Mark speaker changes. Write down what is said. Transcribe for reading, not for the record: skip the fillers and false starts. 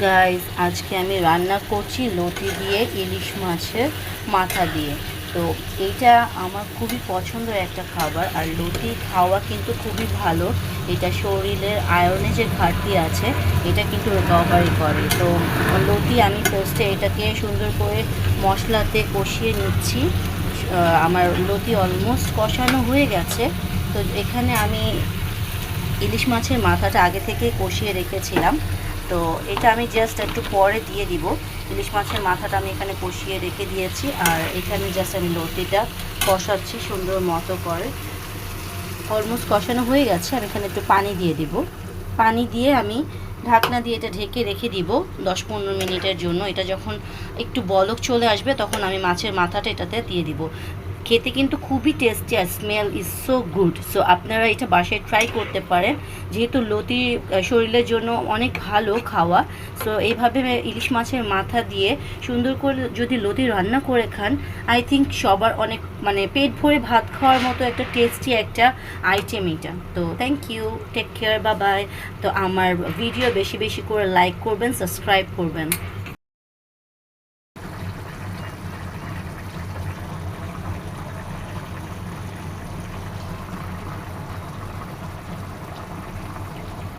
Speaker 1: Guys, আজকে আমি রান্না করছি লতি দিয়ে ইলিশ মাছের মাথা দিয়ে। তো এইটা আমার খুবই পছন্দের একটা খাবার, আর লতি খাওয়া কিন্তু খুবই ভালো। এটা শরীরের আয়রনে যে ঘাটতি আছে এটা কিন্তু রিকভারি করে। তো লতি আমি ফার্স্টে এটাকে সুন্দর করে মশলাতে কষিয়ে নিচ্ছি। আমার লতি অলমোস্ট কষানো হয়ে গেছে। তো এখানে আমি ইলিশ মাছের মাথাটা আগে থেকে কষিয়ে রেখেছিলাম, তো এটা আমি জাস্ট একটু পরে দিয়ে দিব। ইলিশ মাছের মাথাটা আমি এখানে কষিয়ে রেখে দিয়েছি, আর এখানে জাস্ট আমি লতিটা কষাচ্ছি সুন্দর মতো করে। অলমোস্ট কষানো হয়ে গেছে, আমি এখানে একটু পানি দিয়ে দিব। পানি দিয়ে আমি ঢাকনা দিয়ে এটা ঢেকে রেখে দিব 10-15 মিনিটের জন্য। এটা যখন একটু বলক চলে আসবে তখন আমি মাছের মাথাটা এটাতে দিয়ে দিব। খেতে কিন্তু খুবই টেস্টি, আর smell is so good. So আপনারা এটা বাসায় ট্রাই করতে পারেন, যেহেতু লতি শরীরের জন্য অনেক ভালো খাওয়া। সো এইভাবে ইলিশ মাছের মাথা দিয়ে সুন্দর করে যদি লতি রান্না করে খান, আই থিঙ্ক সবার অনেক পেট ভরে ভাত খাওয়ার মতো একটা টেস্টি একটা আইটেম এটা। তো thank you, take care, bye bye. তো আমার ভিডিও বেশি বেশি করে লাইক করবেন, সাবস্ক্রাইব করবেন।